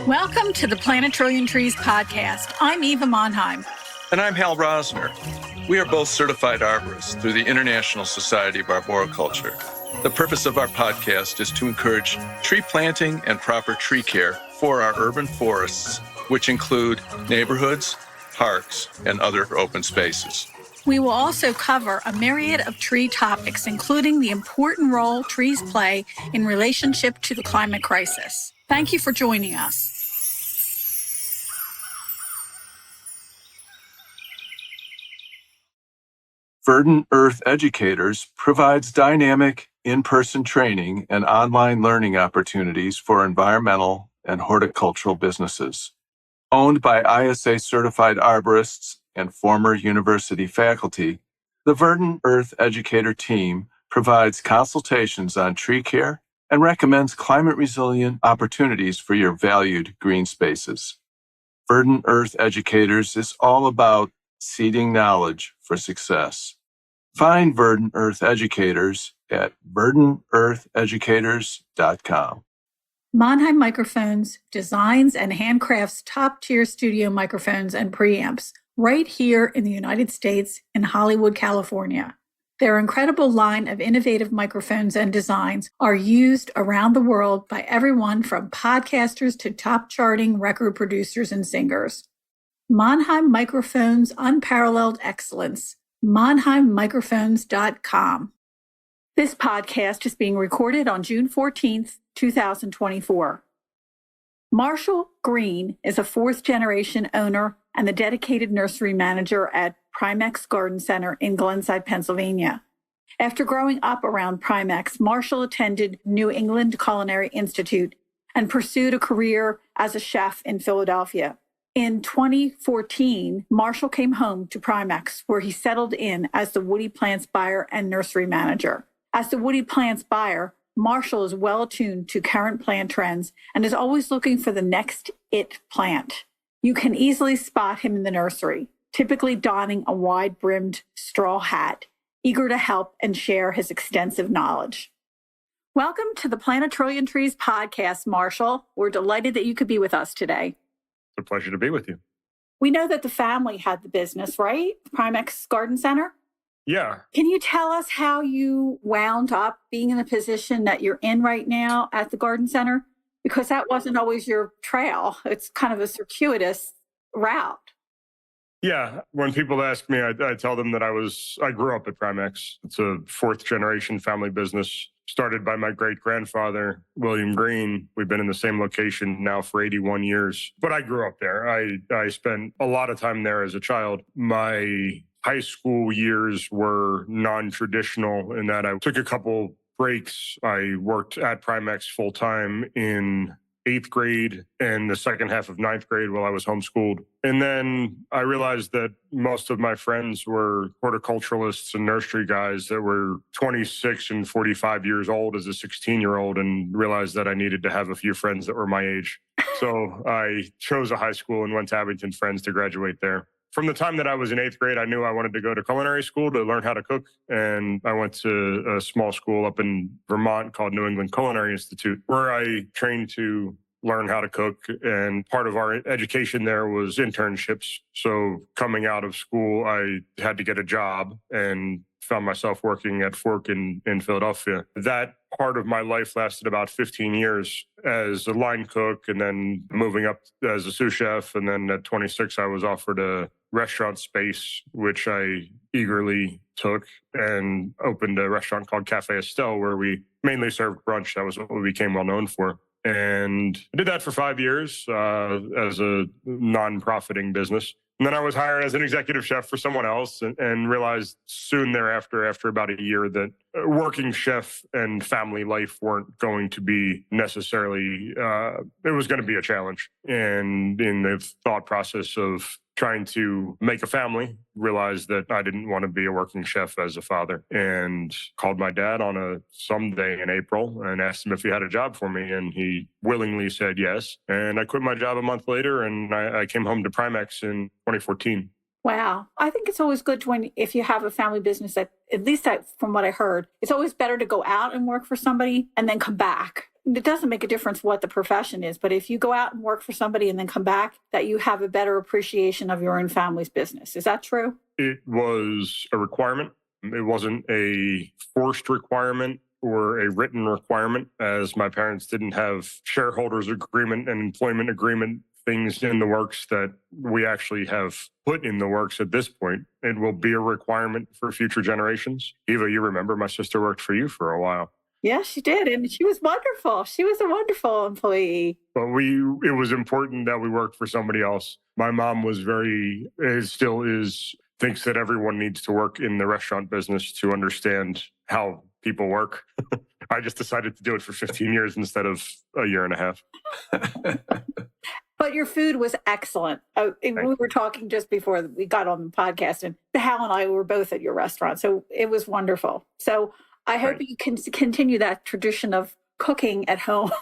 Welcome to the Plant a Trillion Trees podcast. I'm Eva Monheim. And I'm Hal Rosner. We are both certified arborists through the International Society of Arboriculture. The purpose of our podcast is to encourage tree planting and proper tree care for our urban forests, which include neighborhoods, parks, and other open spaces. We will also cover a myriad of tree topics, including the important role trees play in relationship to the climate crisis. Thank you for joining us. Verdant Earth Educators provides dynamic, in-person training and online learning opportunities for environmental and horticultural businesses. Owned by ISA-certified arborists and former university faculty, the Verdant Earth Educator team provides consultations on tree care and recommends climate-resilient opportunities for your valued green spaces. Verdant Earth Educators is all about seeding knowledge for success. Find Verdant Earth Educators at verdanteartheducators.com. Monheim Microphones designs and handcrafts top-tier studio microphones and preamps right here in the United States in Hollywood, California. Their incredible line of innovative microphones and designs are used around the world by everyone from podcasters to top-charting record producers and singers. Monheim Microphones' unparalleled excellence. MonheimMicrophones.com. This podcast is being recorded on June 14th, 2024. Marshall Green is a fourth-generation owner and the dedicated nursery manager at Primex Garden Center in Glenside, Pennsylvania. After growing up around Primex, Marshall attended New England Culinary Institute and pursued a career as a chef in Philadelphia. In 2014, Marshall came home to Primex, where he settled in as the woody plants buyer and nursery manager. As the woody plants buyer, Marshall is well attuned to current plant trends and is always looking for the next it plant. You can easily spot him in the nursery, typically donning a wide-brimmed straw hat, eager to help and share his extensive knowledge. Welcome to the Plant a Trillion Trees podcast, Marshall. We're delighted that you could be with us today. It's a pleasure to be with you. We know that the family had the business, right? Primex Garden Center? Yeah. Can you tell us how you wound up being in the position that you're in right now at the Garden Center? Because that wasn't always your trail. It's kind of a circuitous route. Yeah. When people ask me, I tell them that I grew up at Primex. It's a fourth generation family business started by my great-grandfather, William Green. We've been in the same location now for 81 years. But I grew up there. I spent a lot of time there as a child. My high school years were non-traditional in that I took a couple breaks. I worked at Primex full-time in 8th grade and the second half of 9th grade while I was homeschooled. And then I realized that most of my friends were horticulturalists and nursery guys that were 26 and 45 years old as a 16-year-old, and realized that I needed to have a few friends that were my age. So I chose a high school and went to Abington Friends to graduate there. From the time that I was in 8th grade, I knew I wanted to go to culinary school to learn how to cook. And I went to a small school up in Vermont called New England Culinary Institute, where I trained to learn how to cook. And part of our education there was internships. So coming out of school, I had to get a job and found myself working at Fork in Philadelphia. That part of my life lasted about 15 years as a line cook, and then moving up as a sous chef. And then at 26, I was offered a restaurant space, which I eagerly took, and opened a restaurant called Cafe Estelle, where we mainly served brunch. That was what we became well known for. And I did that for 5 years as a non-profiting business. And then I was hired as an executive chef for someone else, and realized soon thereafter, after about a year, that working chef and family life weren't going to be necessarily, it was going to be a challenge. And in the thought process of trying to make a family, realized that I didn't want to be a working chef as a father, and called my dad on a someday in April and asked him if he had a job for me. And he willingly said yes. And I quit my job a month later, and I came home to Primex in 2014. Wow. I think it's always good if you have a family business, that at least from what I heard, it's always better to go out and work for somebody and then come back. It doesn't make a difference what the profession is, but if you go out and work for somebody and then come back, that you have a better appreciation of your own family's business. Is that true? It was a requirement. It wasn't a forced requirement or a written requirement, as my parents didn't have shareholders agreement and employment agreement things in the works that we actually have put in the works at this point. It will be a requirement for future generations. Eva, you remember my sister worked for you for a while. Yes, she did. And she was wonderful. She was a wonderful employee. But it was important that we worked for somebody else. My mom still is, thinks that everyone needs to work in the restaurant business to understand how people work. I just decided to do it for 15 years instead of a year and a half. But your food was excellent. We were talking just before we got on the podcast, and Hal and I were both at your restaurant. So it was wonderful. So I hope you can continue that tradition of cooking at home.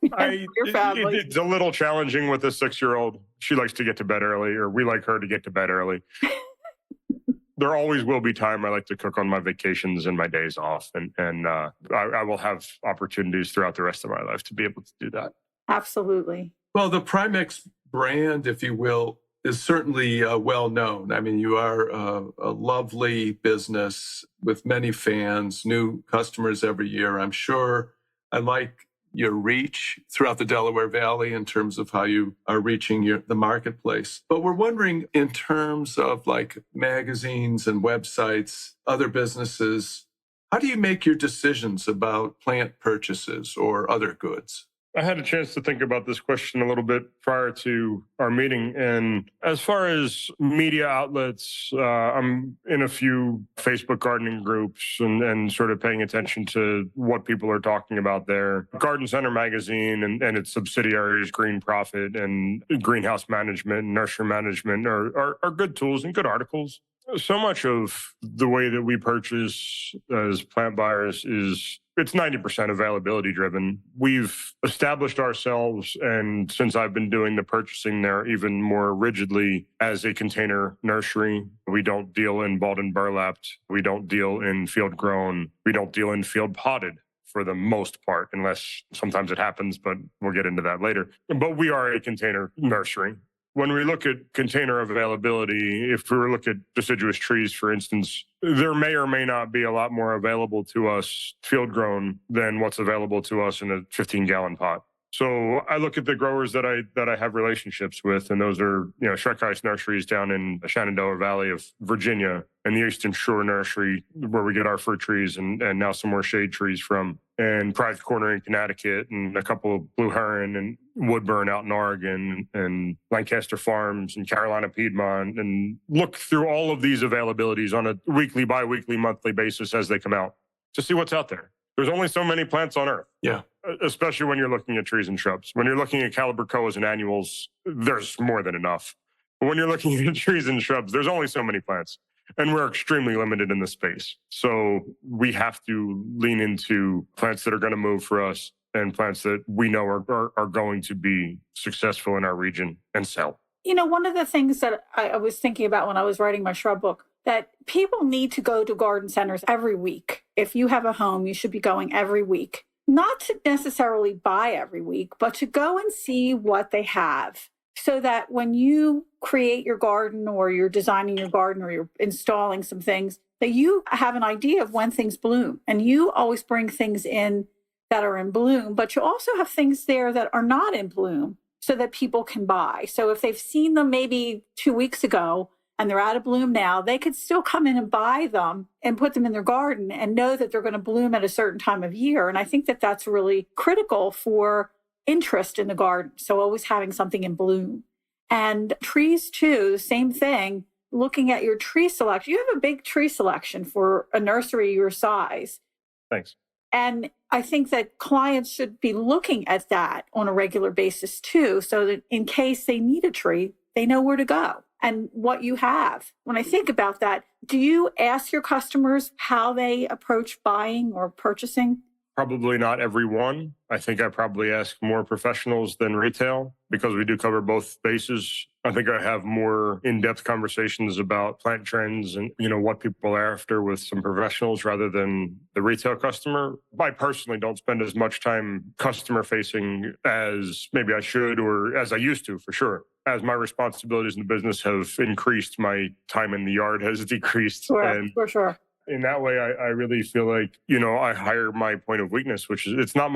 Your family. It's a little challenging with a 6-year-old. She likes to get to bed early, or we like her to get to bed early. There always will be time I like to cook on my vacations and my days off. And I will have opportunities throughout the rest of my life to be able to do that. Absolutely. Well, the Primex brand, if you will, is certainly well known. I mean, you are a lovely business with many fans, new customers every year. I'm sure I like your reach throughout the Delaware Valley in terms of how you are reaching the marketplace. But we're wondering, in terms of like magazines and websites, other businesses, how do you make your decisions about plant purchases or other goods? I had a chance to think about this question a little bit prior to our meeting. And as far as media outlets, I'm in a few Facebook gardening groups and sort of paying attention to what people are talking about there. Garden Center magazine and its subsidiaries, Green Profit and Greenhouse Management and Nursery Management are good tools and good articles. So much of the way that we purchase as plant buyers it's 90% availability driven. We've established ourselves, and since I've been doing the purchasing there even more rigidly, as a container nursery. We don't deal in balled and burlapped. We don't deal in field grown. We don't deal in field potted for the most part, unless sometimes it happens, but we'll get into that later. But we are a container nursery. When we look at container availability, if we look at deciduous trees, for instance, there may or may not be a lot more available to us field grown than what's available to us in a 15-gallon pot. So I look at the growers that I have relationships with, and those are, Shrek Ice Nurseries down in the Shenandoah Valley of Virginia, and the Eastern Shore Nursery, where we get our fruit trees and now some more shade trees from, and Private Corner in Connecticut, and a couple of Blue Heron and Woodburn out in Oregon, and Lancaster Farms and Carolina Piedmont, and look through all of these availabilities on a weekly, bi-weekly, monthly basis as they come out to see what's out there. There's only so many plants on Earth. Yeah. Especially when you're looking at trees and shrubs. When you're looking at calibrachoas and annuals, there's more than enough. But when you're looking at trees and shrubs, there's only so many plants. And we're extremely limited in the space. So we have to lean into plants that are going to move for us and plants that we know are going to be successful in our region and sell. One of the things that I was thinking about when I was writing my shrub book, that people need to go to garden centers every week. If you have a home, you should be going every week. Not to necessarily buy every week, but to go and see what they have, so that when you create your garden or you're designing your garden or you're installing some things, that you have an idea of when things bloom. And you always bring things in that are in bloom, but you also have things there that are not in bloom so that people can buy. So if they've seen them maybe 2 weeks ago and they're out of bloom now, they could still come in and buy them and put them in their garden and know that they're going to bloom at a certain time of year. And I think that that's really critical for interest in the garden. So always having something in bloom. And trees too, the same thing, looking at your tree selection. You have a big tree selection for a nursery your size. Thanks. And I think that clients should be looking at that on a regular basis too, so that in case they need a tree, they know where to go. and what you have. When I think about that, do you ask your customers how they approach buying or purchasing? Probably not everyone. I think I probably ask more professionals than retail because we do cover both bases. I think I have more in-depth conversations about plant trends and, what people are after with some professionals rather than the retail customer. I personally don't spend as much time customer facing as maybe I should or as I used to, for sure. As my responsibilities in the business have increased, my time in the yard has decreased. For sure. In that way, I really feel like, I hire my point of weakness, which is that's not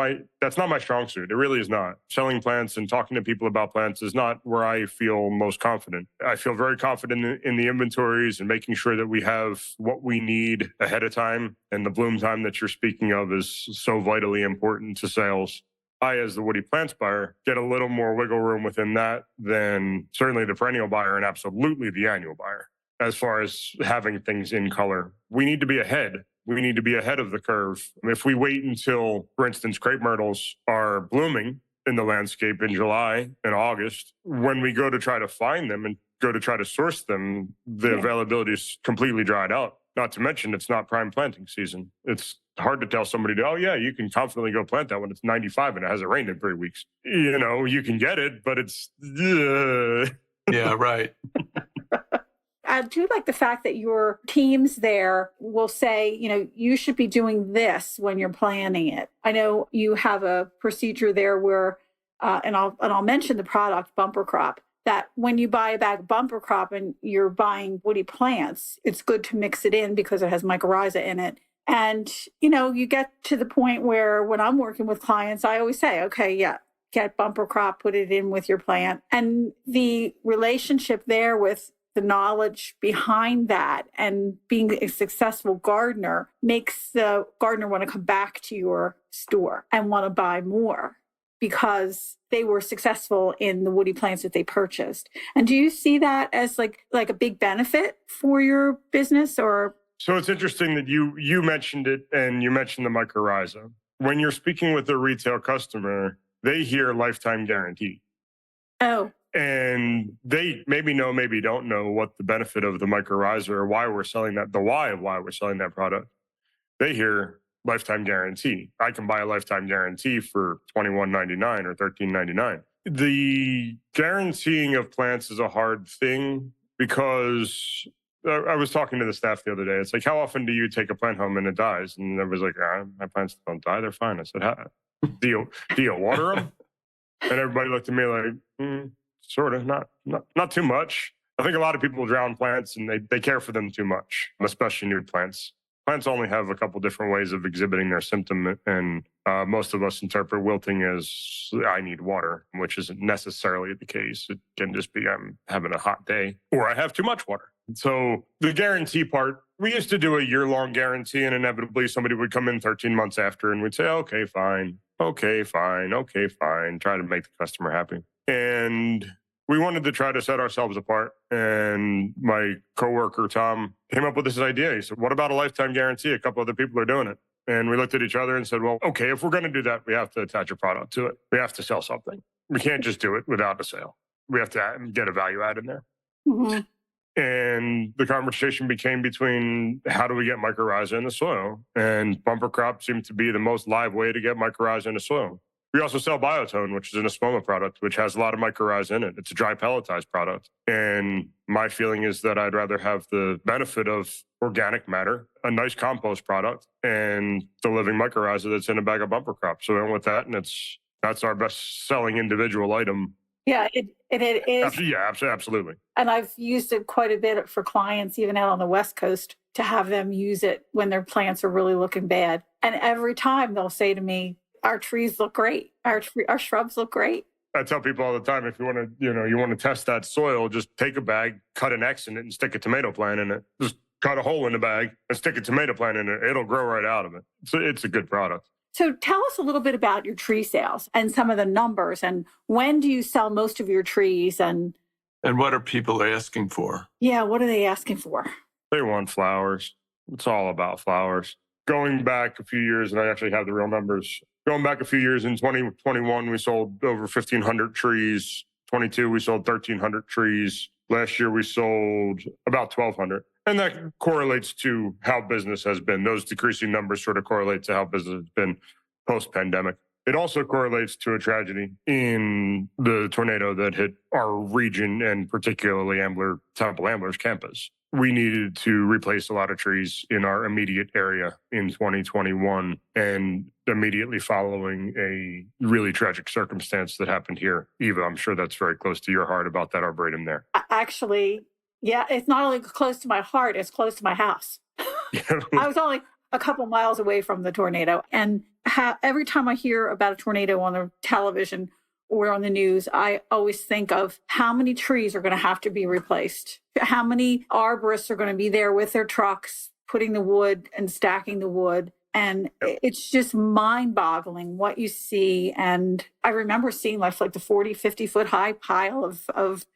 my strong suit. It really is not. Selling plants and talking to people about plants is not where I feel most confident. I feel very confident in the inventories and making sure that we have what we need ahead of time. And the bloom time that you're speaking of is so vitally important to sales. I, as the woody plants buyer, get a little more wiggle room within that than certainly the perennial buyer and absolutely the annual buyer. As far as having things in color, we need to be ahead. We need to be ahead of the curve. If we wait until, for instance, crepe myrtles are blooming in the landscape in July and August, when we go to try to find them and go to try to source them, the availability is completely dried out. Not to mention, it's not prime planting season. It's hard to tell somebody, you can confidently go plant that when it's 95 and it hasn't rained in 3 weeks. You can get it, but it's... Yeah, right. I do like the fact that your teams there will say, you should be doing this when you're planning it. I know you have a procedure there where, and I'll mention the product Bumper Crop, that when you buy a bag of Bumper Crop and you're buying woody plants, it's good to mix it in because it has mycorrhiza in it. And, you get to the point where when I'm working with clients, I always say, get Bumper Crop, put it in with your plant. And the relationship there with the knowledge behind that and being a successful gardener makes the gardener want to come back to your store and want to buy more because they were successful in the woody plants that they purchased. And do you see that as like a big benefit for your business? Or So it's interesting that you mentioned it and you mentioned the mycorrhiza. When you're speaking with a retail customer, they hear lifetime guarantee. Oh. And they maybe know, maybe don't know what the benefit of the mycorrhiza or why we're selling that, the why of why we're selling that product. They hear lifetime guarantee. I can buy a lifetime guarantee for $21.99 or $13.99. The guaranteeing of plants is a hard thing because I was talking to the staff the other day. It's like, how often do you take a plant home and it dies? And everybody's like, my plants don't die. They're fine. I said, do you water them? And everybody looked at me like, sort of, not too much. I think a lot of people drown plants and they care for them too much, especially new plants. Plants only have a couple different ways of exhibiting their symptom, and most of us interpret wilting as I need water, which isn't necessarily the case. It can just be I'm having a hot day or I have too much water. So the guarantee part, we used to do a year-long guarantee, and inevitably somebody would come in 13 months after and we'd say, okay, fine, try to make the customer happy. And we wanted to try to set ourselves apart. And my coworker, Tom, came up with this idea. He said, what about a lifetime guarantee? A couple other people are doing it. And we looked at each other and said, well, okay, if we're going to do that, we have to attach a product to it. We have to sell something. We can't just do it without a sale. We have to get a value add in there. Mm-hmm. And the conversation became between how do we get mycorrhiza in the soil? And Bumper Crop seemed to be the most live way to get mycorrhiza in the soil. We also sell Biotone, which is an Espoma product, which has a lot of mycorrhiza in it. It's a dry pelletized product. And my feeling is that I'd rather have the benefit of organic matter, a nice compost product, and the living mycorrhiza that's in a bag of Bumper Crop. So we went with that, and that's our best selling individual item. Yeah, it is. Yeah, absolutely. And I've used it quite a bit for clients, even out on the West Coast, to have them use it when their plants are really looking bad. And every time they'll say to me, our trees look great. Our shrubs look great. I tell people all the time, if you want to, you want to test that soil, just take a bag, cut an X in it, and stick a tomato plant in it. Just cut a hole in the bag and stick a tomato plant in it. It'll grow right out of it. So it's a good product. So tell us a little bit about your tree sales and some of the numbers, and when do you sell most of your trees, and what are people asking for? Yeah, what are they asking for? They want flowers. It's all about flowers. Going back a few years, and I actually have the real numbers. Going back a few years, in 2021, we sold over 1,500 trees. 22, we sold 1,300 trees. Last year, we sold about 1,200. And that correlates to how business has been. Those decreasing numbers sort of correlate to how business has been post-pandemic. It also correlates to a tragedy in the tornado that hit our region and particularly Temple Ambler's campus. We needed to replace a lot of trees in our immediate area in 2021 and immediately following a really tragic circumstance that happened here. Eva, I'm sure that's very close to your heart about that arboretum there. Actually, yeah, it's not only close to my heart, it's close to my house. I was only a couple miles away from the tornado. And every time I hear about a tornado on the television or on the news, I always think of how many trees are going to have to be replaced. How many arborists are going to be there with their trucks, putting the wood and stacking the wood. And it's just mind-boggling what you see. And I remember seeing like the 40, 50-foot high pile of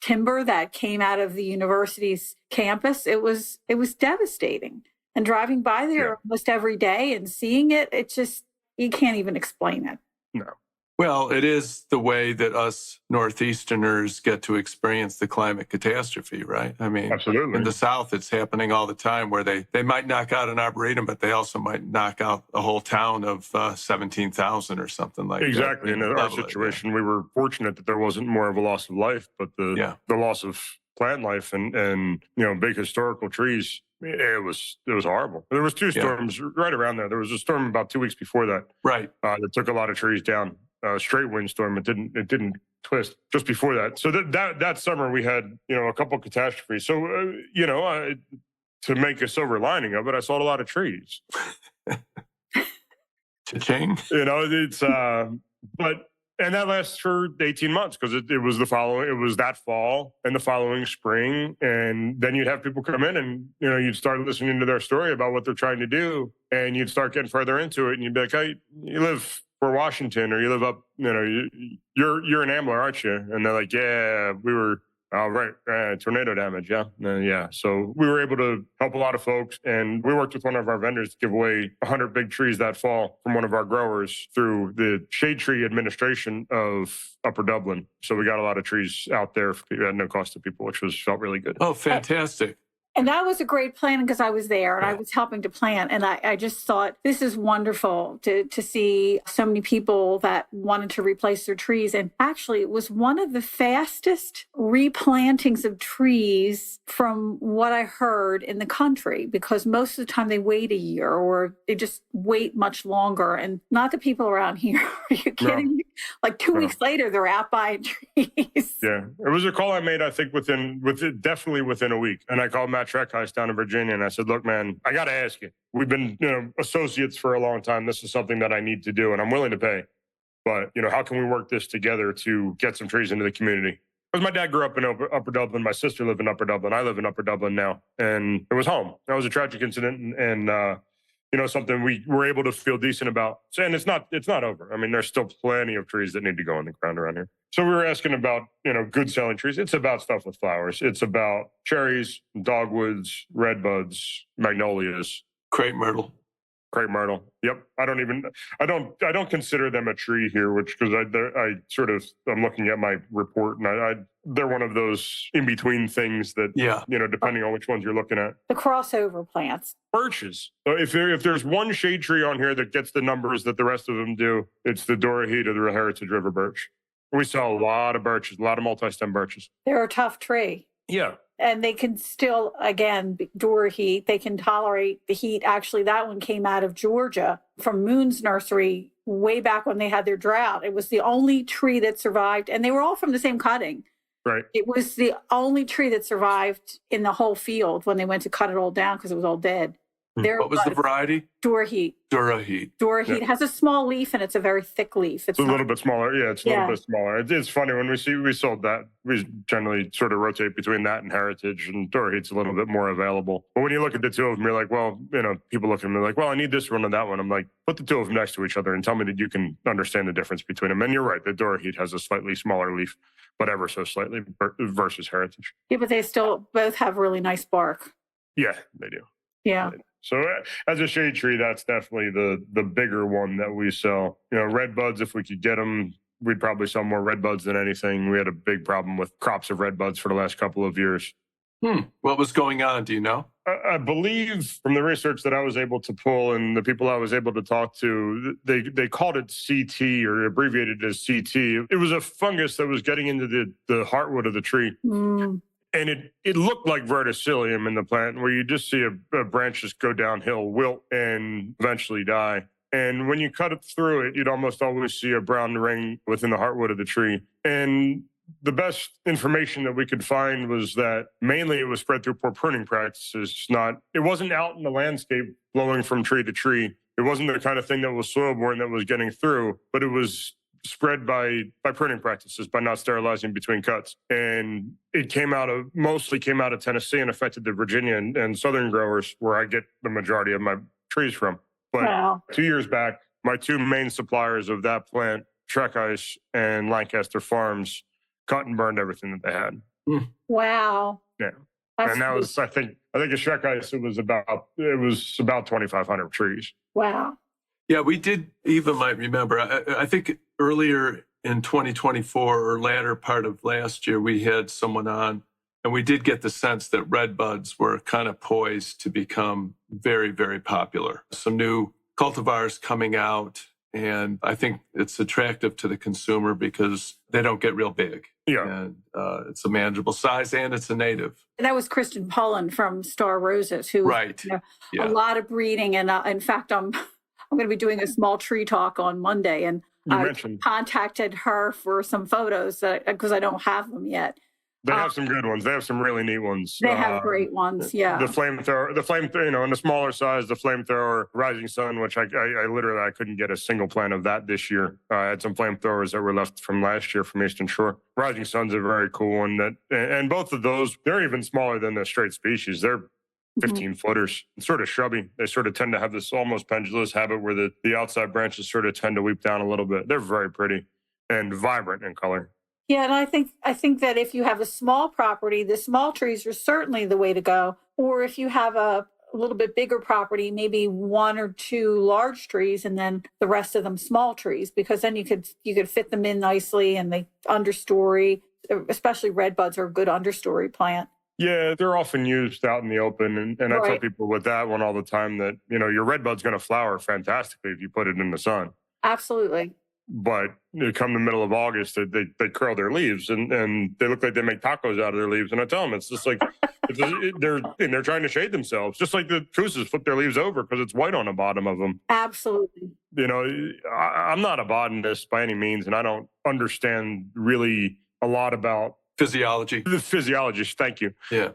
timber that came out of the university's campus. It was devastating. And driving by there almost every day and seeing it, you can't even explain it. No. Well, it is the way that us Northeasterners get to experience the climate catastrophe, right? I mean, absolutely. In the South, it's happening all the time where they might knock out an arboretum, but they also might knock out a whole town of 17,000 or something like that. Exactly. In our situation, we were fortunate that there wasn't more of a loss of life, but the loss of plant life and big historical trees, it was horrible. There was two storms right around there. There was a storm about 2 weeks before that. Right. That took a lot of trees down. Straight windstorm. It didn't twist just before that. So that summer we had, a couple catastrophes. So, to make a silver lining of it, I sold a lot of trees. Cha-ching. And that lasts for 18 months because it was that fall and the following spring. And then you'd have people come in and, you'd start listening to their story about what they're trying to do. And you'd start getting further into it. And you'd be like, hey, you live for Washington or you live up, you're an Ambler, aren't you? And they're like, yeah, we were, tornado damage. Yeah. So we were able to help a lot of folks. And we worked with one of our vendors to give away 100 big trees that fall from one of our growers through the Shade Tree Administration of Upper Dublin. So we got a lot of trees out there at no cost to people, which felt really good. Oh, fantastic. And that was a great plan because I was there and I was helping to plant. And I just thought, this is wonderful to see so many people that wanted to replace their trees. And actually, it was one of the fastest replantings of trees from what I heard in the country, because most of the time they wait a year or they just wait much longer. And not the people around here. Are you kidding me? Like 2 weeks later, they're out buying trees. Yeah, it was a call I made, I think, definitely within a week. And I called Matt Treckheist down in Virginia, and I said, look, man, I got to ask you. We've been associates for a long time. This is something that I need to do, and I'm willing to pay. But, how can we work this together to get some trees into the community? Because my dad grew up in Upper Dublin. My sister lived in Upper Dublin. I live in Upper Dublin now. And it was home. That was a tragic incident, and something we were able to feel decent about. So, and it's not over. I mean, there's still plenty of trees that need to go in the ground around here. So we were asking about, good selling trees. It's about stuff with flowers. It's about cherries, dogwoods, redbuds, magnolias. Crepe myrtle. Yep. I don't consider them a tree here, because I'm looking at my report and they're one of those in between things that, depending on which ones you're looking at. The crossover plants. Birches. So if there's one shade tree on here that gets the numbers that the rest of them do, it's the Dorahit or the Heritage River birch. We sell a lot of birches, a lot of multi-stem birches. They're a tough tree. Yeah. And they can still, again, Dorahit, they can tolerate the heat. Actually, that one came out of Georgia from Moon's nursery way back when they had their drought. It was the only tree that survived, and they were all from the same cutting. Right. It was the only tree that survived in the whole field when they went to cut it all down because it was all dead. What was the variety? Dorahit. Dorahit has a small leaf, and it's a very thick leaf. It's a little bit smaller. Yeah, it's a little bit smaller. It's funny when we sold that. We generally sort of rotate between that and Heritage, and Dorahit's a little bit more available. But when you look at the two of them, you're like, well, people look at them, they're like, well, I need this one and that one. I'm like, put the two of them next to each other and tell me that you can understand the difference between them. And you're right, the Dorahit has a slightly smaller leaf, but ever so slightly versus Heritage. Yeah, but they still both have really nice bark. Yeah, they do. Yeah. So as a shade tree, that's definitely the bigger one that we sell. Red buds, if we could get them, we'd probably sell more red buds than anything. We had a big problem with crops of red buds for the last couple of years. What was going on? Do you know? I believe from the research that I was able to pull and the people I was able to talk to, they called it CT or abbreviated as CT. It was a fungus that was getting into the heartwood of the tree. And it looked like verticillium in the plant, where you just see a branch just go downhill, wilt, and eventually die. And when you cut it through it, you'd almost always see a brown ring within the heartwood of the tree. And the best information that we could find was that mainly it was spread through poor pruning practices. It wasn't out in the landscape blowing from tree to tree. It wasn't the kind of thing that was soil-borne that was getting through, but it was spread by pruning practices, by not sterilizing between cuts. And it mostly came out of Tennessee and affected the Virginia and southern growers, where I get the majority of my trees from. But 2 years back, my two main suppliers of that plant, Trek Ice and Lancaster Farms, cut and burned everything that they had. Wow. Yeah. And that was, I think at Shrek Ice, it was about 2,500 trees. Wow. Yeah, we did, Eva might remember, I think earlier in 2024 or latter part of last year, we had someone on, and we did get the sense that red buds were kind of poised to become very, very popular. Some new cultivars coming out, and I think it's attractive to the consumer because they don't get real big. Yeah. And it's a manageable size, and it's a native. That was Kristen Pullen from Star Roses, who right. A lot of breeding. And in fact, I'm going to be doing a small tree talk on Monday, and I contacted her for some photos because I don't have them yet. They have some good ones. They have some really neat ones. They have great ones, yeah. The flamethrower, in the smaller size, the flamethrower Rising Sun, which I literally couldn't get a single plant of that this year. I had some flamethrowers that were left from last year from Eastern Shore. Rising Sun's a very cool one and both of those, they're even smaller than the straight species. They're 15 footers, sort of shrubby. They sort of tend to have this almost pendulous habit where the outside branches sort of tend to weep down a little bit. They're very pretty and vibrant in color. Yeah, and I think that if you have a small property, the small trees are certainly the way to go. Or if you have a little bit bigger property, maybe one or two large trees and then the rest of them small trees, because then you could fit them in nicely, and the understory, especially red buds, are a good understory plant. Yeah, they're often used out in the open. And I tell people with that one all the time that, your red bud's going to flower fantastically if you put it in the sun. Absolutely. But come the middle of August, they curl their leaves and they look like they make tacos out of their leaves. And I tell them, it's just like they're trying to shade themselves, just like the cousas flip their leaves over because it's white on the bottom of them. Absolutely. I'm not a botanist by any means, and I don't understand really a lot about physiology. The physiologist, thank you. Yeah.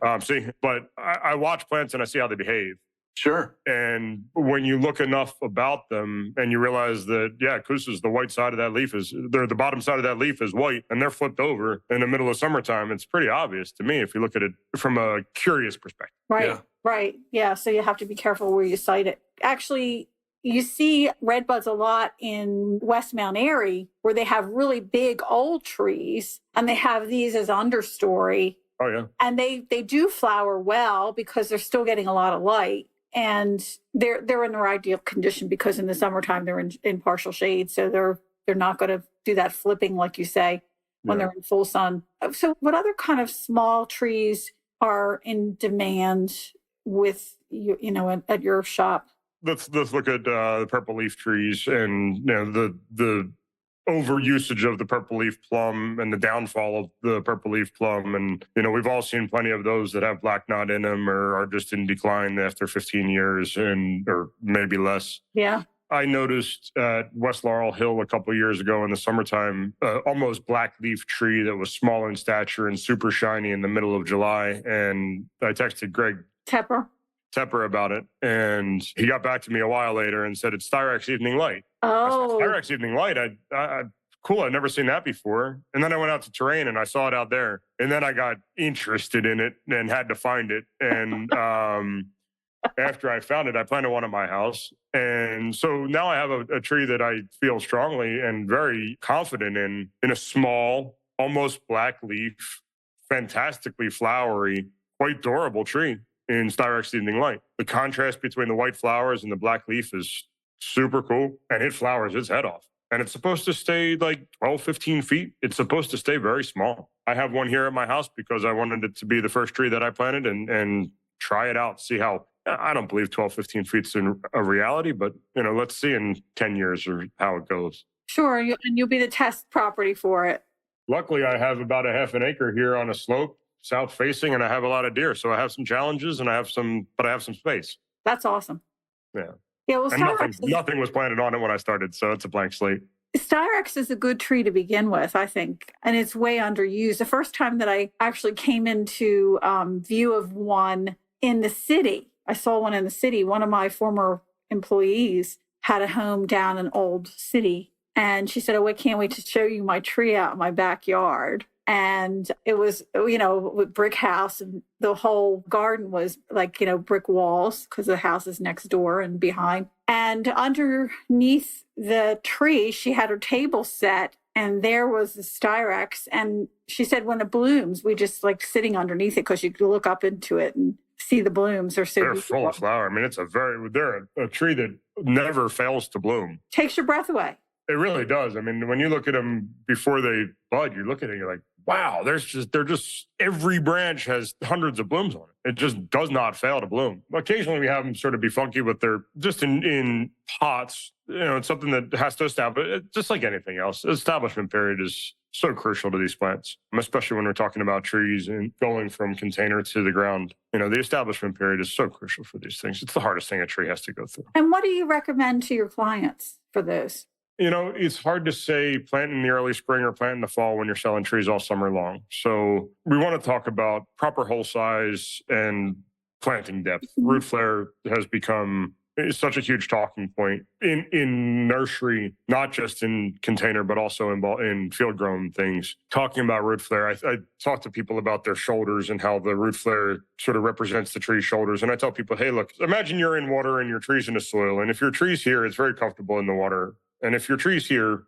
But I watch plants and I see how they behave. Sure. And when you look enough about them and you realize that, cousas, the white side of that leaf the bottom side of that leaf is white and they're flipped over in the middle of summertime, it's pretty obvious to me if you look at it from a curious perspective. Right. Yeah. Right. Yeah. So you have to be careful where you site it. Actually, you see red buds a lot in West Mount Airy, where they have really big old trees and they have these as understory. Oh, yeah. And they do flower well because they're still getting a lot of light. And they're in their ideal condition because in the summertime they're in partial shade, so they're not going to do that flipping like you say when they're in full sun. So, what other kind of small trees are in demand with you at your shop? Let's look at the purple leaf trees and the over usage of the purple leaf plum and the downfall of the purple leaf plum. And, we've all seen plenty of those that have black knot in them or are just in decline after 15 years or maybe less. Yeah. I noticed at West Laurel Hill a couple of years ago in the summertime, almost black leaf tree that was small in stature and super shiny in the middle of July. And I texted Greg Tepper about it. And he got back to me a while later and said, it's Styrax Evening Light. Oh. Styrax Evening Light. Cool. I'd never seen that before. And then I went out to terrain and I saw it out there. And then I got interested in it and had to find it. And after I found it, I planted one at my house. And so now I have a tree that I feel strongly and very confident in a small, almost black leaf, fantastically flowery, quite durable tree in Styrax Evening Light. The contrast between the white flowers and the black leaf is super cool, and it flowers its head off. and it's supposed to stay like 12, 15 feet. It's supposed to stay very small. I have one here at my house because I wanted it to be the first tree that I planted and try it out, see how. I don't believe 12, 15 feet is a reality, but let's see in 10 years or how it goes. Sure, and you'll be the test property for it. Luckily, I have about a half an acre here on a slope, south facing, and I have a lot of deer. So I have some challenges and I have some space. That's awesome. Yeah. Yeah, well, and nothing was planted on it when I started, so it's a blank slate. Styrex is a good tree to begin with, I think, and it's way underused. The first time that I actually came into view of one in the city, I saw one in the city. One of my former employees had a home down in Old City, and she said, "Oh, I can't wait to show you my tree out in my backyard." And it was, with brick house, and the whole garden was like, brick walls because the house is next door and behind. And underneath the tree, she had her table set, and there was the Styrex. And she said, when it blooms, we just like sitting underneath it because you could look up into it and see the blooms. They're full of flower. I mean, they're a tree that never fails to bloom. Takes your breath away. It really does. I mean, when you look at them before they bud, you look at it and you're like, wow, they're just every branch has hundreds of blooms on it. It just does not fail to bloom. Occasionally we have them sort of be funky with their, just in pots, it's something that has to establish, just like anything else. Establishment period is so crucial to these plants, especially when we're talking about trees and going from container to the ground. The establishment period is so crucial for these things. It's the hardest thing a tree has to go through. And what do you recommend to your clients for those? It's hard to say plant in the early spring or plant in the fall when you're selling trees all summer long. So we want to talk about proper hole size and planting depth. Root flare has become such a huge talking point in nursery, not just in container, but also in field grown things. Talking about root flare, I talk to people about their shoulders and how the root flare sort of represents the tree's shoulders. And I tell people, hey, look, imagine you're in water and your tree's in the soil. And if your tree's here, it's very comfortable in the water. And if your tree's here,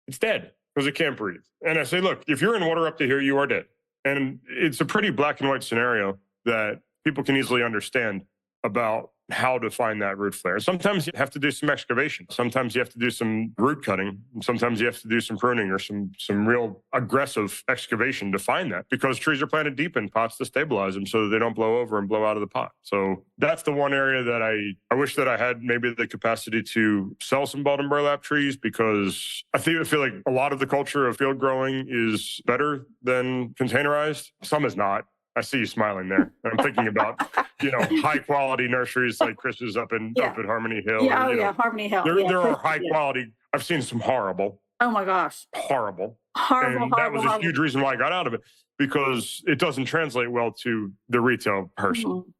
it's dead because it can't breathe. And I say, look, if you're in water up to here, you are dead. And it's a pretty black and white scenario that people can easily understand about how to find that root flare. Sometimes you have to do some excavation. Sometimes you have to do some root cutting. Sometimes you have to do some pruning or some real aggressive excavation to find that, because trees are planted deep in pots to stabilize them so that they don't blow over and blow out of the pot. So that's the one area that I wish that I had maybe the capacity to sell some bud and burlap trees, because I feel like a lot of the culture of field growing is better than containerized. Some is not. I see you smiling there. I'm thinking about, high quality nurseries like Chris's up at Harmony Hill. Yeah, Harmony Hill. There are high quality. I've seen some horrible. Oh my gosh. Horrible. And that was a huge reason why I got out of it, because it doesn't translate well to the retail person. Mm-hmm.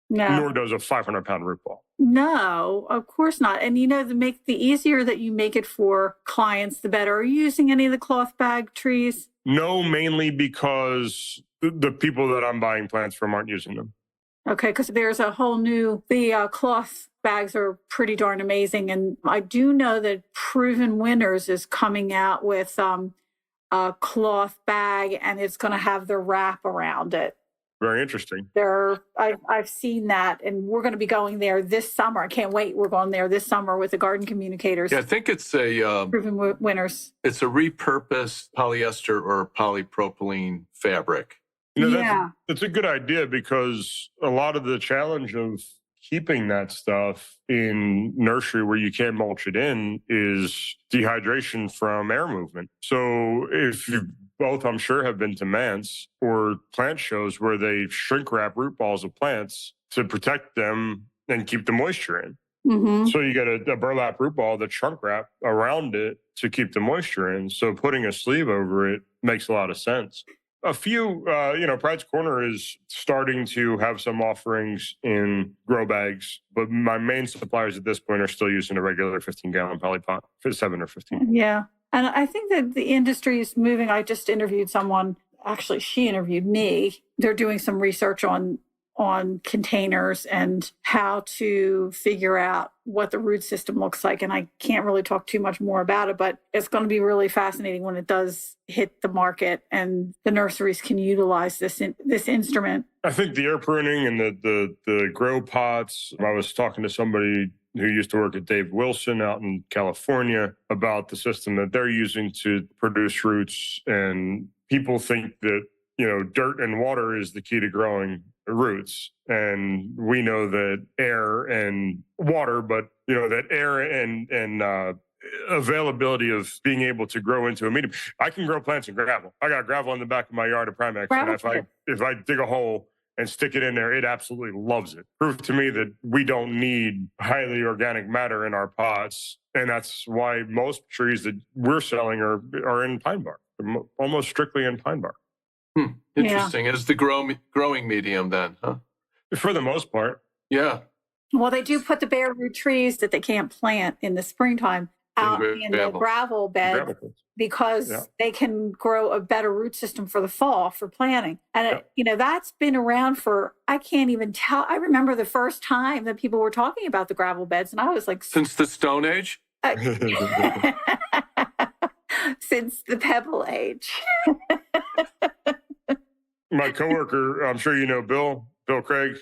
No. Nor does a 500-pound root ball. No, of course not. And the easier that you make it for clients, the better. Are you using any of the cloth bag trees? No, mainly because the people that I'm buying plants from aren't using them. Okay, because there's a whole new, the cloth bags are pretty darn amazing. And I do know that Proven Winners is coming out with a cloth bag, and it's going to have the wrap around it. Very interesting. I've seen that, and we're going to be going there this summer. I can't wait. We're going there this summer with the garden communicators. Yeah, I think it's Proven Winners. It's a repurposed polyester or polypropylene fabric. That's a good idea, because a lot of the challenge of keeping that stuff in nursery where you can't mulch it in is dehydration from air movement. So if you both, I'm sure, have been to Mance or plant shows where they shrink wrap root balls of plants to protect them and keep the moisture in. Mm-hmm. So you get a burlap root ball that's shrunk wrap around it to keep the moisture in. So putting a sleeve over it makes a lot of sense. A few, Pride's Corner is starting to have some offerings in grow bags, but my main suppliers at this point are still using a regular 15-gallon poly pot, 7 or 15. Yeah. And I think that the industry is moving. I just interviewed someone. Actually, she interviewed me. They're doing some research on containers and how to figure out what the root system looks like. And I can't really talk too much more about it, but it's going to be really fascinating when it does hit the market and the nurseries can utilize this instrument. I think the air pruning and the grow pots, I was talking to somebody who used to work at Dave Wilson out in California about the system that they're using to produce roots. And people think that, dirt and water is the key to growing roots. And we know that air and water, but, that air and availability of being able to grow into a medium. I can grow plants in gravel. I got gravel in the back of my yard at Primex. Gravel And if I dig a hole and stick it in there, it absolutely loves it. Prove to me that we don't need highly organic matter in our pots. And that's why most trees that we're selling are in pine bark, almost strictly in pine bark. Interesting. As the growing medium then, huh? For the most part. Yeah. Well, they do put the bare root trees that they can't plant in the springtime out in the gravel bed because they can grow a better root system for the fall for planting. And, that's been around for, I can't even tell. I remember the first time that people were talking about the gravel beds, and I was like... Since the Stone Age? Since the Pebble Age. My coworker, I'm sure you know Bill Craig,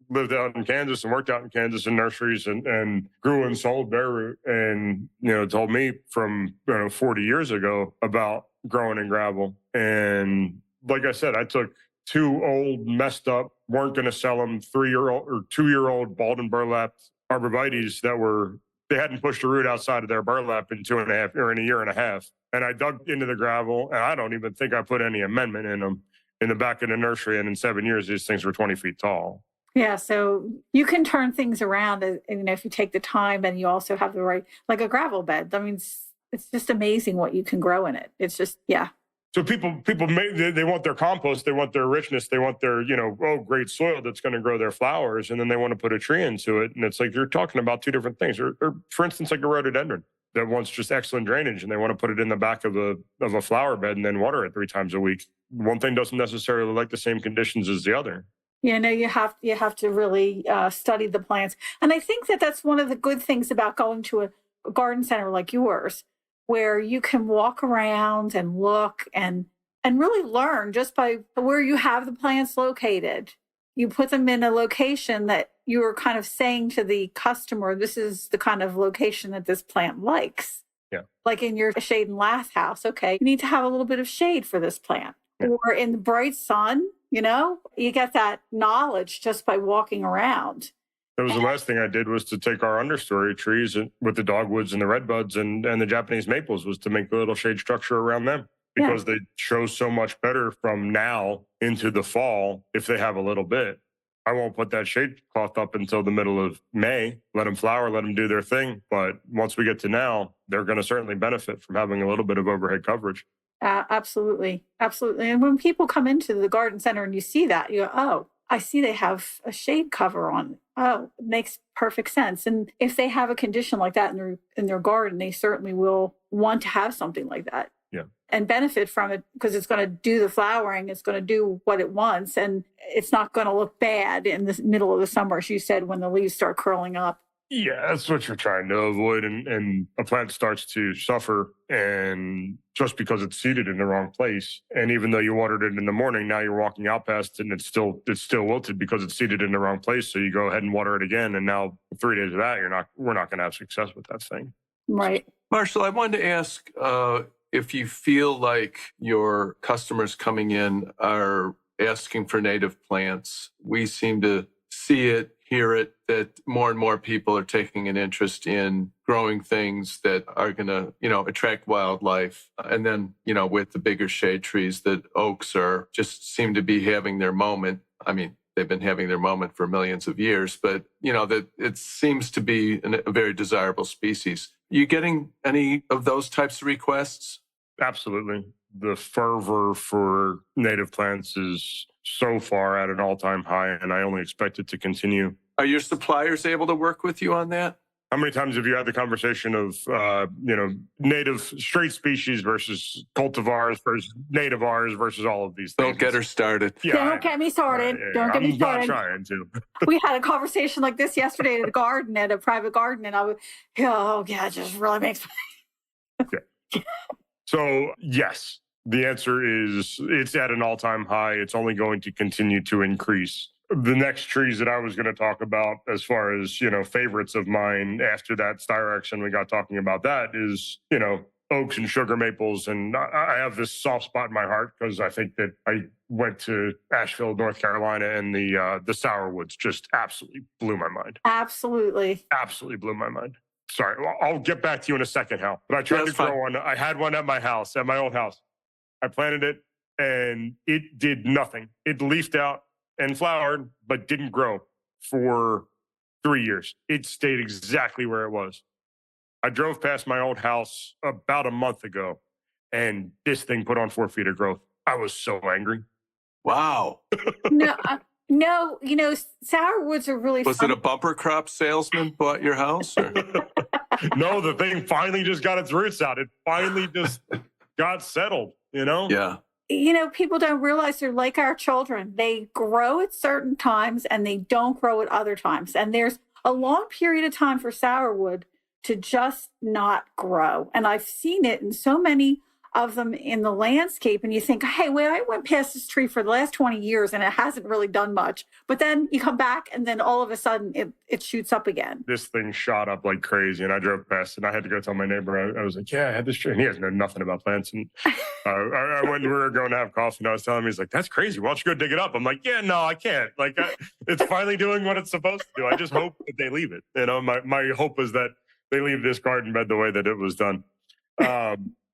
lived out in Kansas and worked out in Kansas in nurseries and grew and sold bare root, and told me from 40 years ago about growing in gravel. And like I said, I took 2 old, messed up, weren't going to sell them 3-year-old or 2-year-old balled and burlapped arborvitaes that they hadn't pushed a root outside of their burlap in 2.5 or in a year and a half. And I dug into the gravel, and I don't even think I put any amendment in them in the back of the nursery. And in 7 years, these things were 20 feet tall. Yeah, so you can turn things around, if you take the time and you also have the right, like a gravel bed. I mean, it's just amazing what you can grow in it. It's just, yeah. So people they want their compost, they want their richness, they want their, great soil that's going to grow their flowers, and then they want to put a tree into it. And it's like you're talking about 2 different things. Or for instance, like a rhododendron that wants just excellent drainage, and they want to put it in the back of a flower bed and then water it 3 times a week. One thing doesn't necessarily like the same conditions as the other. Yeah, no, you have to really study the plants. And I think that's one of the good things about going to a garden center like yours, where you can walk around and look and really learn just by where you have the plants located. You put them in a location that you are kind of saying to the customer, this is the kind of location that this plant likes. Yeah. Like in your shade and lath house, okay, you need to have a little bit of shade for this plant. Yeah. Or in the bright sun, you get that knowledge just by walking around. That was the last thing I did was to take our understory trees with the dogwoods and the redbuds and the Japanese maples was to make the little shade structure around them because they show so much better from now into the fall if they have a little bit. I won't put that shade cloth up until the middle of May. Let them flower, let them do their thing. But once we get to now, they're going to certainly benefit from having a little bit of overhead coverage. Absolutely. Absolutely. And when people come into the garden center and you see that, you go, oh, I see they have a shade cover on. Oh, it makes perfect sense. And if they have a condition like that in their garden, they certainly will want to have something like that. Yeah. And benefit from it because it's going to do the flowering. It's going to do what it wants. And it's not going to look bad in the middle of the summer, as you said, when the leaves start curling up. Yeah, that's what you're trying to avoid. And a plant starts to suffer and just because it's seeded in the wrong place. And even though you watered it in the morning, now you're walking out past it and it's still wilted because it's seeded in the wrong place. So you go ahead and water it again. And now 3 days of that, we're not going to have success with that thing. Right. Marshall, I wanted to ask if you feel like your customers coming in are asking for native plants. We seem to see it, hear it, that more and more people are taking an interest in growing things that are going to, attract wildlife. And then, with the bigger shade trees, that oaks just seem to be having their moment. I mean, they've been having their moment for millions of years, but, that it seems to be a very desirable species. Are you getting any of those types of requests? Absolutely. The fervor for native plants is so far at an all-time high, and I only expect it to continue. Are your suppliers able to work with you on that? How many times have you had the conversation of, native straight species versus cultivars versus nativars versus all of these things? Don't get her started. Yeah, don't get me started. Don't get me started. I'm not trying to. We had a conversation like this yesterday at a garden, at a private garden, and it just really makes me... Yeah. So, yes, the answer is it's at an all-time high. It's only going to continue to increase. The next trees that I was going to talk about as far as, favorites of mine after that Styrex, and we got talking about that is, oaks and sugar maples. And I have this soft spot in my heart because I think that I went to Asheville, North Carolina, and the sourwoods just absolutely blew my mind. Absolutely. Absolutely blew my mind. Sorry, I'll get back to you in a second, Hal. But I tried to grow one. I had one at my house, at my old house. I planted it, and it did nothing. It leafed out and flowered, but didn't grow for 3 years. It stayed exactly where it was. I drove past my old house about a month ago, and this thing put on 4 feet of growth. I was so angry. Wow. No, sourwoods are really Was fun. it a bumper crop salesman bought your house? Or? No, the thing finally just got its roots out. It finally just got settled, Yeah. People don't realize they're like our children. They grow at certain times and they don't grow at other times. And there's a long period of time for sourwood to just not grow. And I've seen it in so many of them in the landscape. And you think, hey, wait, I went past this tree for the last 20 years and it hasn't really done much. But then you come back and then all of a sudden it shoots up again. This thing shot up like crazy. And I drove past and I had to go tell my neighbor, I was like, yeah, I had this tree. And he has known nothing about plants. And I went, we were going to have coffee and I was telling him, he's like, that's crazy. Why don't you go dig it up? I'm like, yeah, no, I can't. Like, it's finally doing what it's supposed to do. I just hope that they leave it. My hope is that they leave this garden bed the way that it was done.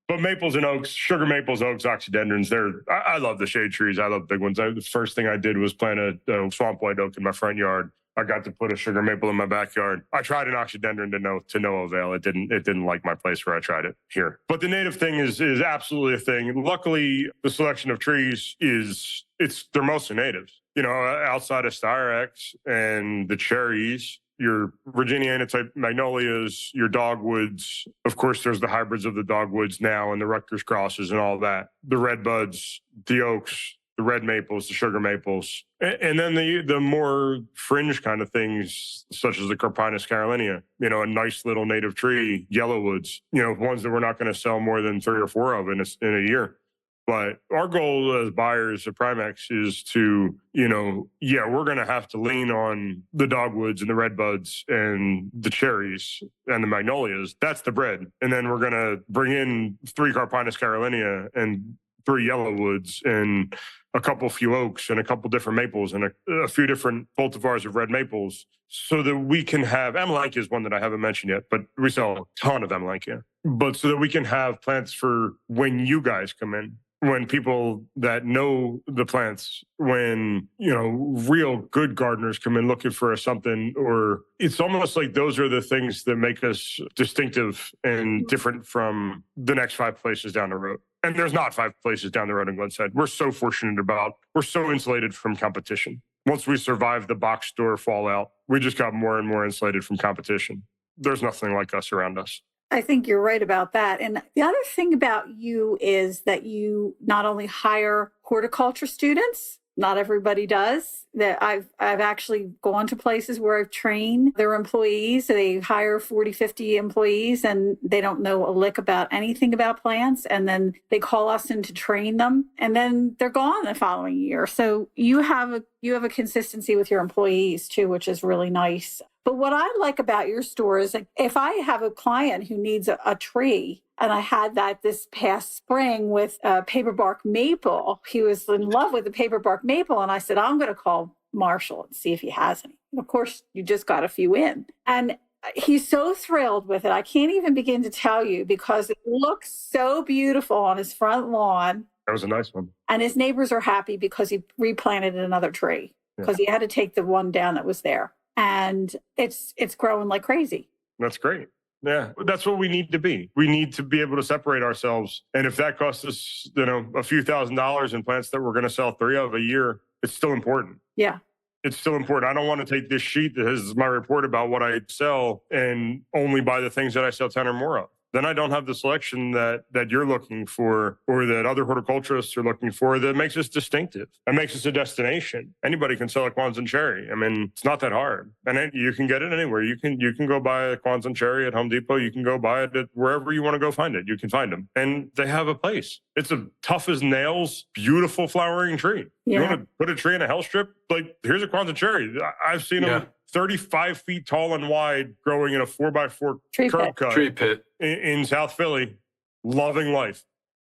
But maples and oaks, sugar maples, oaks, oxydendrons, I love the shade trees. I love big ones. The first thing I did was plant a swamp white oak in my front yard. I got to put a sugar maple in my backyard. I tried an oxydendron to no avail. It didn't like my place where I tried it here. But the native thing is absolutely a thing. Luckily, the selection of trees they're mostly natives. Outside of Styrex and the cherries, your Virginiana type magnolias, your dogwoods. Of course, there's the hybrids of the dogwoods now and the Rutgers crosses and all that. The red buds, the oaks, the red maples, the sugar maples. And then the more fringe kind of things, such as the Carpinus carolinea, a nice little native tree, yellowwoods, ones that we're not going to sell more than 3 or 4 of in a year. But our goal as buyers of Primex is to, we're going to have to lean on the dogwoods and the redbuds and the cherries and the magnolias. That's the bread. And then we're going to bring in 3 Carpinus carolinea and 3 yellowwoods and a couple few oaks and a couple different maples and a few different cultivars of red maples so that we can have, Amelanchier is one that I haven't mentioned yet, but we sell a ton of Amelanchier. But so that we can have plants for when you guys come in. When people that know the plants, when, real good gardeners come in looking for something, or it's almost like those are the things that make us distinctive and different from the next 5 places down the road. And there's not 5 places down the road in Glenside. We're so fortunate we're so insulated from competition. Once we survived the box store fallout, we just got more and more insulated from competition. There's nothing like us around us. I think you're right about that. And the other thing about you is that you not only hire horticulture students, not everybody does, that I've actually gone to places where I've trained their employees. They hire 40, 50 employees and they don't know a lick about anything about plants. And then they call us in to train them and then they're gone the following year. So you have a consistency with your employees too, which is really nice. But what I like about your store is like, if I have a client who needs a tree, and I had that this past spring with a paperbark maple, he was in love with the paperbark maple. And I said, I'm going to call Marshall and see if he has any. And of course, you just got a few in. And he's so thrilled with it. I can't even begin to tell you because it looks so beautiful on his front lawn. That was a nice one. And his neighbors are happy because he replanted another tree because he had to take the one down that was there. And it's growing like crazy. That's great. Yeah, that's what we need to be. We need to be able to separate ourselves. And if that costs us, a few $1,000s in plants that we're going to sell 3 of a year, it's still important. Yeah. It's still important. I don't want to take this sheet that has my report about what I sell and only buy the things that I sell 10 or more of. then I don't have the selection that you're looking for or that other horticulturists are looking for that makes us distinctive. That makes us a destination. Anybody can sell a Kwanzaa cherry. I mean, it's not that hard. And you can get it anywhere. You can go buy a Kwanzaa cherry at Home Depot. You can go buy it at wherever you want to go find it. You can find them. And they have a place. It's a tough as nails, beautiful flowering tree. Yeah. You want to put a tree in a hell strip? Like, here's a Kwanzaa cherry. I've seen them 35 feet tall and wide, growing in a 4x4 curb cut tree pit in South Philly, loving life.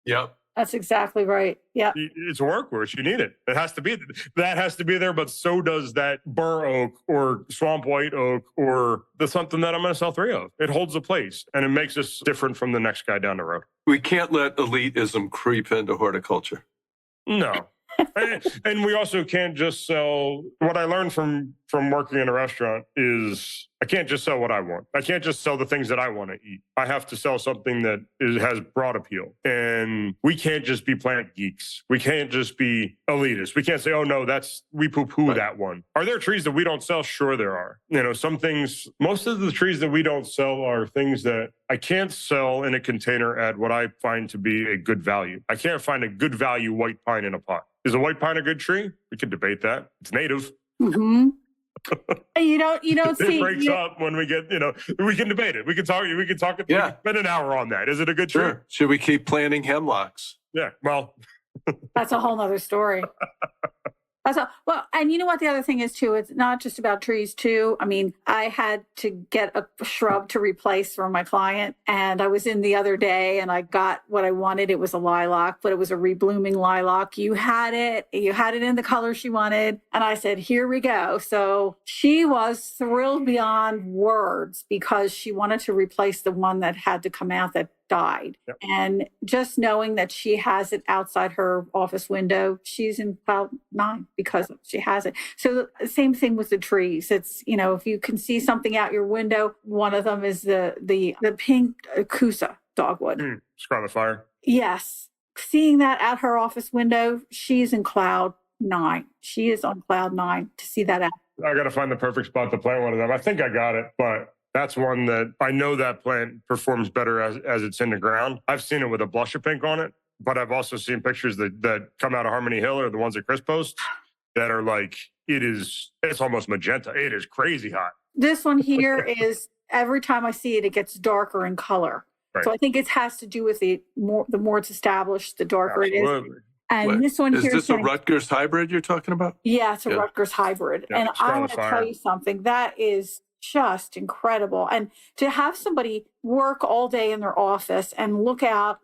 Yep. That's exactly right. Yeah. It's a workhorse. You need it. It has to be. That has to be there, but so does that bur oak or swamp white oak or the something that I'm going to sell 3 of. It holds a place, and it makes us different from the next guy down the road. We can't let elitism creep into horticulture. No. And we also can't just sell. What I learned from working in a restaurant is I can't just sell what I want. I can't just sell the things that I want to eat. I have to sell something that has broad appeal. And we can't just be plant geeks. We can't just be elitists. We can't say, oh, no, we poo-poo that one. Are there trees that we don't sell? Sure there are. Some things, most of the trees that we don't sell are things that I can't sell in a container at what I find to be a good value. I can't find a good value white pine in a pot. Is a white pine a good tree? We can debate that. It's native. Mm-hmm. You don't see it breaks up when we get, we can debate it. We can talk it. Yeah. Spend an hour on that. Is it a good tree? Sure. Should we keep planting hemlocks? Yeah. Well, that's a whole nother story. And you know what the other thing is too, it's not just about trees too. I mean, I had to get a shrub to replace for my client, and I was in the other day and I got what I wanted. It was a lilac, but it was a reblooming lilac. You had it in the color she wanted. And I said, here we go. So she was thrilled beyond words because she wanted to replace the one that had to come out that died. Yep. And just knowing that she has it outside her office window, she's in cloud 9 because she has it. So the same thing with the trees. It's, if you can see something out your window, one of them is the pink Kusa dogwood. Scarlet Fire. Yes. Seeing that at her office window, she's in cloud 9. She is on cloud 9 to see that out. I got to find the perfect spot to plant one of them. I think I got it, but that's one that I know that plant performs better as it's in the ground. I've seen it with a blush of pink on it, but I've also seen pictures that come out of Harmony Hill or the ones that Chris posts that are like, it's almost magenta. It is crazy hot. This one here is, every time I see it, it gets darker in color. Right. So I think it has to do with the more it's established, the darker Absolutely. It is. And this one here is this a Rutgers hybrid you're talking about? Yeah, it's a Rutgers hybrid. Yeah, and I want to tell you something. That is just incredible. And to have somebody work all day in their office and look up,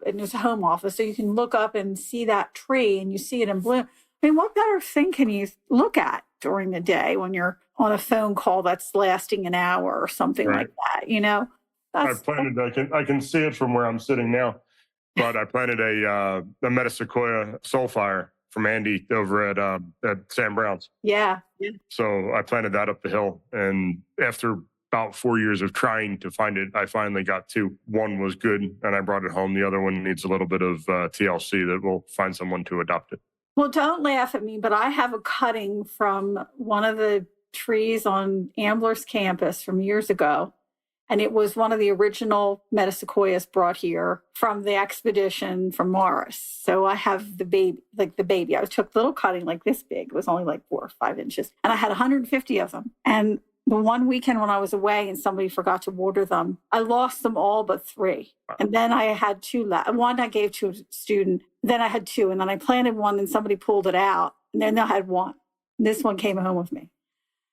and there's a home office, so you can look up and see that tree and you see it in bloom. I mean, what better thing can you look at during the day when you're on a phone call that's lasting an hour or something like that, I planted, I can see it from where I'm sitting now, but I planted a Metasequoia Soulfire from Andy over at Sam Brown's. Yeah. So I planted that up the hill. And after about 4 years of trying to find it, I finally got 2. One was good and I brought it home. The other one needs a little bit of TLC that will find someone to adopt it. Well, don't laugh at me, but I have a cutting from one of the trees on Ambler's campus from years ago. And it was one of the original Metasequoias brought here from the expedition from Morris. So I have the baby. I took little cutting like this big. It was only like 4 or 5 inches. And I had 150 of them. And the one weekend when I was away and somebody forgot to water them, I lost them all but 3. And then I had 2 left. One I gave to a student. Then I had 2. And then I planted one and somebody pulled it out. And then I had 1. This one came home with me.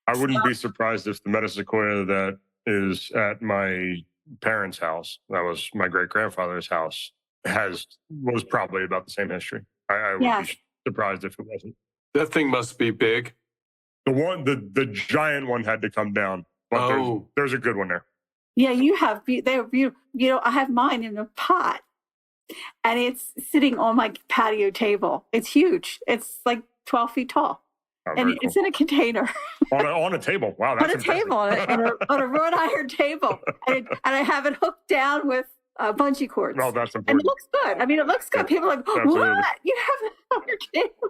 I wouldn't be surprised if the Metasequoia that is at my parents' house, that was my great-grandfather's house, was probably about the same history. I would be surprised if it wasn't. That thing must be big. The giant one had to come down, but there's a good one there. Yeah, they're beautiful. I have mine in a pot, and it's sitting on my patio table. It's huge. It's like 12 feet tall. Oh, and it's in a container. on a table. Wow, that's table, on a wrought iron table. And I have it hooked down with bungee cords. Oh, that's important. And it looks good. I mean, it looks good. People are like, what? You have it on your table.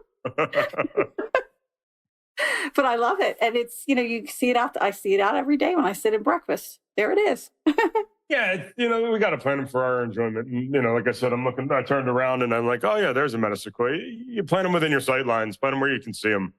But I love it. And it's, you see it out. I see it out every day when I sit at breakfast. There it is. Yeah, we got to plant them for our enjoyment. And, like I said, I turned around and I'm like, oh yeah, there's a meadow sequoia. You plant them within your sight lines, plant them where you can see them,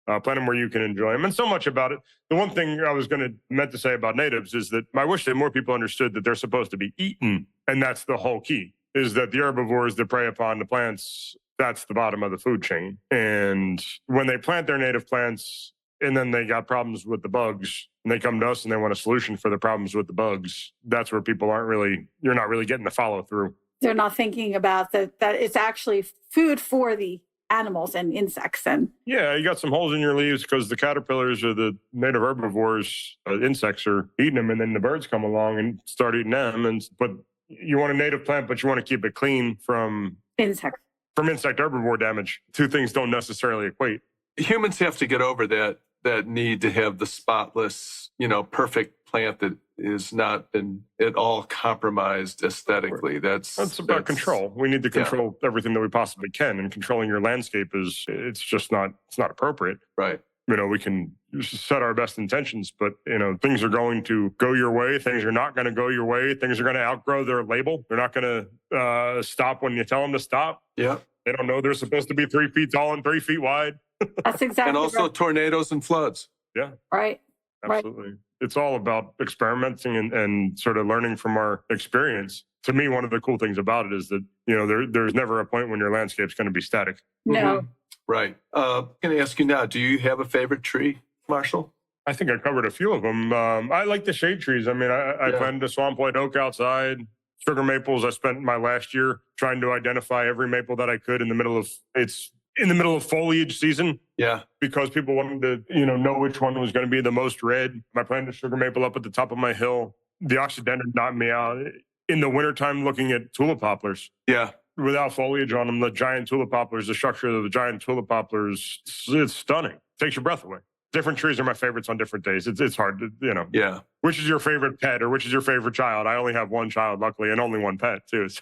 plant them where you can enjoy them. And so much about it. The one thing I was meant to say about natives is that I wish that more people understood that they're supposed to be eaten. And that's the whole key, is that the herbivores that prey upon the plants, that's the bottom of the food chain. And when they plant their native plants and then they got problems with the bugs, and they come to us and they want a solution for the problems with the bugs, that's where people you're not really getting the follow through. They're not thinking about that it's actually food for the animals and insects. And yeah, you got some holes in your leaves because the caterpillars or the native herbivores, insects are eating them, and then the birds come along and start eating them. But you want a native plant, but you want to keep it clean from insect herbivore damage. Two things don't necessarily equate. Humans have to get over that need to have the spotless, perfect plant that is not been at all compromised aesthetically. That's about control. We need to control everything that we possibly can, and controlling your landscape it's not appropriate. Right. We can set our best intentions, but things are going to go your way. Things are not going to go your way. Things are going to outgrow their label. They're not going to stop when you tell them to stop. Yeah. They don't know they're supposed to be 3 feet tall and 3 feet wide. That's exactly and also right. Tornadoes and floods. Yeah. Right. Absolutely. Right. It's all about experimenting and sort of learning from our experience. To me, one of the cool things about it is that, there's never a point when your landscape's going to be static. No. Mm-hmm. Right. I'm going to ask you now, do you have a favorite tree, Marshall? I think I covered a few of them. I like the shade trees. I mean, I planted a swamp white oak outside. Sugar maples, I spent my last year trying to identify every maple that I could in the middle of foliage season. Yeah. Because people wanted to, know which one was going to be the most red. I planted a sugar maple up at the top of my hill. The oxydendron knocked me out. In the wintertime, looking at tulip poplars. Yeah. Without foliage on them, the giant tulip poplars, the structure of the giant tulip poplars, it's stunning. Takes your breath away. Different trees are my favorites on different days. It's hard to, Yeah. Which is your favorite pet or which is your favorite child? I only have one child, luckily, and only one pet, too. So.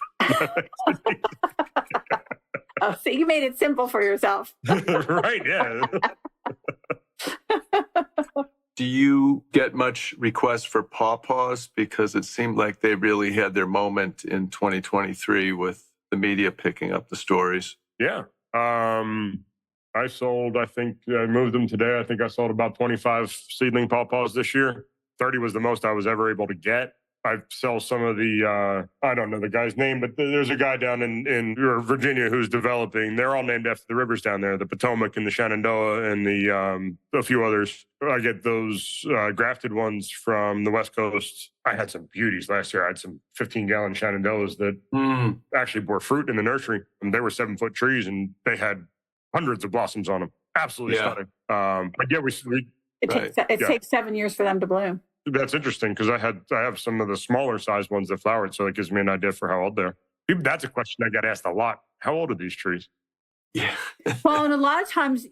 Oh, so you made it simple for yourself. Right, yeah. Do you get much requests for pawpaws? Because it seemed like they really had their moment in 2023 with the media picking up the stories. Yeah. I moved them today. I think I sold about 25 seedling pawpaws this year. 30 was the most I was ever able to get. I sell some of the, I don't know the guy's name, but there's a guy down in Virginia who's developing. They're all named after the rivers down there, the Potomac and the Shenandoah and a few others. I get those grafted ones from the West Coast. I had some beauties last year. I had some 15-gallon Shenandoahs that actually bore fruit in the nursery. And they were 7-foot trees and they had hundreds of blossoms on them. Absolutely stunning. But yeah, it takes 7 years for them to bloom. That's interesting because I have some of the smaller size ones that flowered, so it gives me an idea for how old they're. That's a question I get asked a lot. How old are these trees? Yeah. Well, and a lot of times,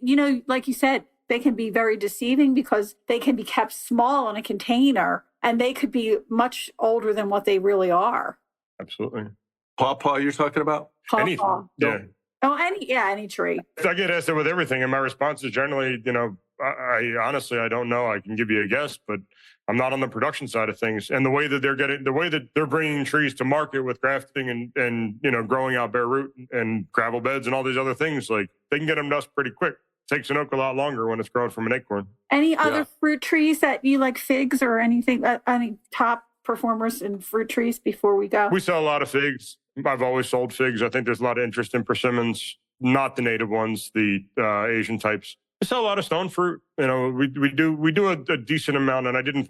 like you said, they can be very deceiving because they can be kept small in a container and they could be much older than what they really are. Absolutely. Pawpaw you're talking about? Anything. Yeah. Oh, any tree. I get asked that with everything, and my response is generally, I honestly, I don't know. I can give you a guess, but I'm not on the production side of things. And the way that they're bringing trees to market with grafting and growing out bare root and gravel beds and all these other things, like they can get them to us pretty quick. It takes an oak a lot longer when it's grown from an acorn. Any other fruit trees that you like, figs or anything? Any top performers in fruit trees before we go? We sell a lot of figs. I've always sold figs. I think there's a lot of interest in persimmons, not the native ones, the Asian types. We sell a lot of stone fruit. We do a decent amount, and I didn't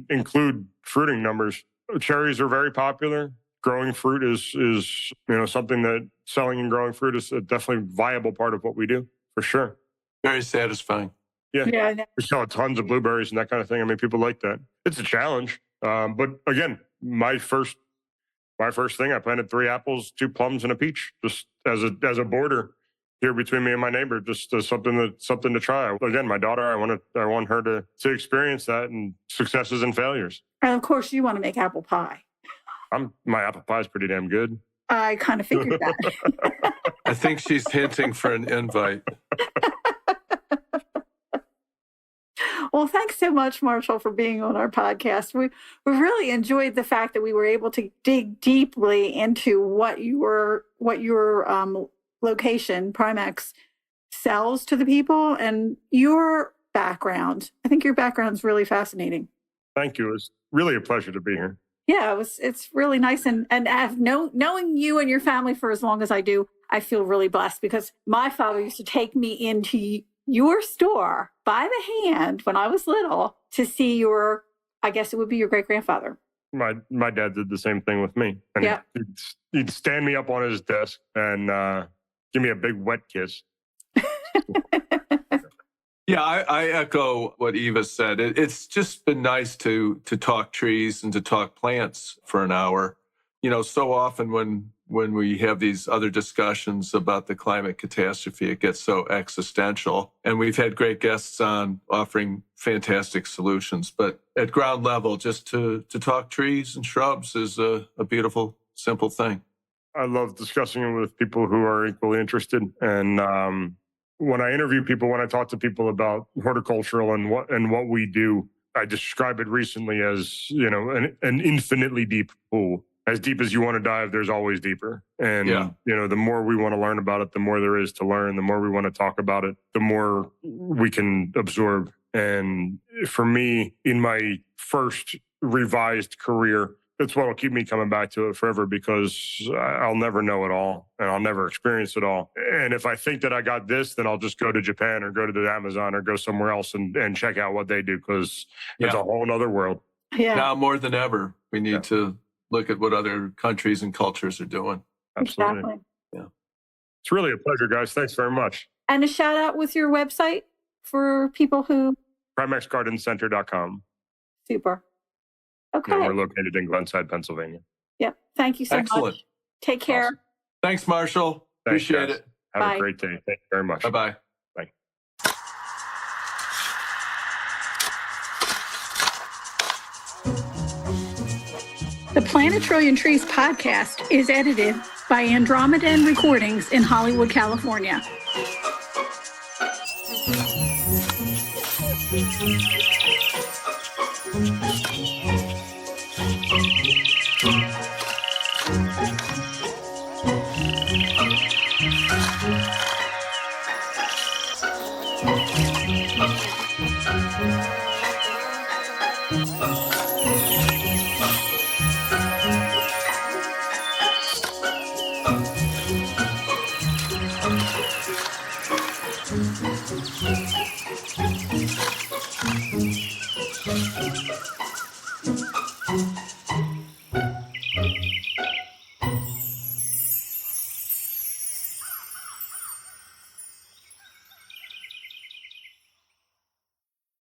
include fruiting numbers. Cherries are very popular. Growing fruit is something that selling and growing fruit is a definitely viable part of what we do for sure. Very satisfying. Yeah. We sell tons of blueberries and that kind of thing. I mean, people like that. It's a challenge, but again, my first thing, I planted 3 apples, 2 plums, and a peach, just as a border here between me and my neighbor, just as something to try. Again, my daughter, I want her to experience that and successes and failures. And of course, you want to make apple pie. My apple pie is pretty damn good. I kind of figured that. I think she's hinting for an invite. Well, thanks so much, Marshall, for being on our podcast. We really enjoyed the fact that we were able to dig deeply into what your location, Primex, sells to the people and your background. I think your background's really fascinating. Thank you. It's really a pleasure to be here. Yeah, it's really nice. And knowing you and your family for as long as I do, I feel really blessed because my father used to take me into your store by the hand when I was little to see I guess it would be your great-grandfather. My dad did the same thing with me. And yeah. He'd stand me up on his desk and give me a big wet kiss. Yeah, I echo what Eva said. It's just been nice to talk trees and to talk plants for an hour. So often when we have these other discussions about the climate catastrophe, it gets so existential. And we've had great guests on offering fantastic solutions. But at ground level, just to talk trees and shrubs is a beautiful, simple thing. I love discussing it with people who are equally interested. And when I interview people, when I talk to people about horticultural and what we do, I describe it recently as, an infinitely deep pool. As deep as you want to dive, there's always deeper. And, the more we want to learn about it, the more there is to learn. The more we want to talk about it, the more we can absorb. And for me, in my first revised career, that's what will keep me coming back to it forever because I'll never know it all and I'll never experience it all. And if I think that I got this, then I'll just go to Japan or go to the Amazon or go somewhere else and check out what they do because it's a whole other world. Yeah. Now more than ever, we need to look at what other countries and cultures are doing. Absolutely. Exactly. Yeah. It's really a pleasure, guys. Thanks very much. And a shout out with your website for people who... PrimexGardenCenter.com. Super. Okay. And we're located in Glenside, Pennsylvania. Yep. Thank you so much. Take care. Awesome. Thanks, Marshall. Thanks, Appreciate guys. it. Have Bye. a great day. Thank you very much. Bye-bye. Bye. The Plant a Trillion Trees podcast is edited by Andromedan Recordings in Hollywood, California.